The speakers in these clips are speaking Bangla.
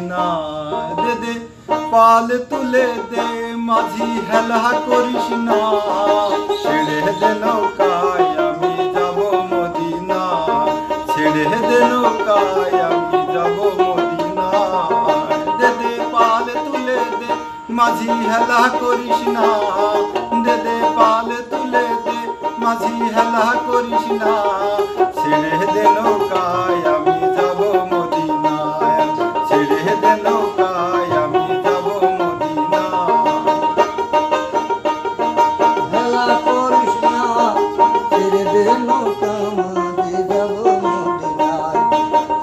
মদিনা। দে দে পাল তুলে দে মাঝি হেলা করিস না, ছেড়ে দে নৌকায় আমি যাব মদিনা, ছেড়ে দে নৌকায় আমি যাব মদিনা। দে দে পাল তুলে দে মাঝি হেলা করিস না, দে দে পাল তুলে দে মাঝি হেলা করিস না, ছেড়ে দে নৌকায় আমি যাব মদিনা, ছেড়ে দে নৌকায় আমি যাব মদিনা। হেলা করিস না, ছেড়ে দে নৌকা মাঝি যাব মদিনায়,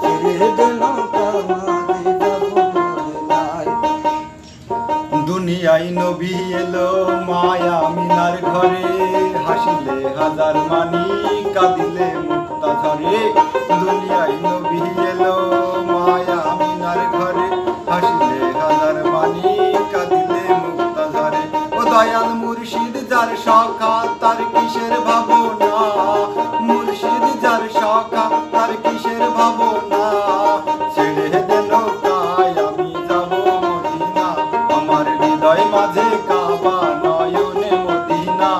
ছেড়ে দে নৌকা মাঝি যাব মদিনায়। দুনিয়ায় নবী এলো মায়া আমিনার ঘরে, হাসিলে হাজার মানি কাঁদিলে মুক্তা ঝরে। দুনিয়ায় নবী এলো মায়া আমিনার ঘরে, হাসিলে হাজার মানি কাঁদিলে মুক্তা ঝরে। ও দয়াল মুর্শিদ যার সখা তার কিসের ভাবনা, মুর্শিদ যার সখা তার কিসের ভাবনা, ছেড়ে দে নৌকায় আমি যাব মদিনা, আমার হৃদয় মাঝে কাবা নয়নে মদিনা।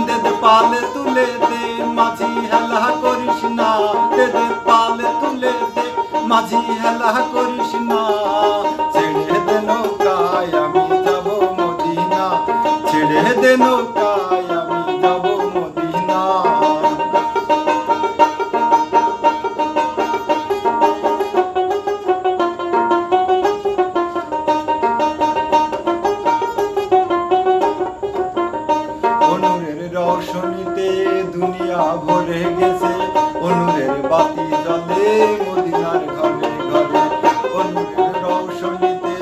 দে দে পাল তুলে দে মাঝি হেলা করিস না, দে দে পাল তুলে দে মাঝি হেলা করিস না, ছেড়ে দে নৌকায় আমি যাব মদিনা, ছেড়ে দে নৌকায় আমি যাব মদিনা। অনুরের রৌশনীতে দুনিয়া ভরে গেছে, অনুরের বাতি জ্বলে মদিনার ঘরে ঘরে। অনুরের রৌশনীতে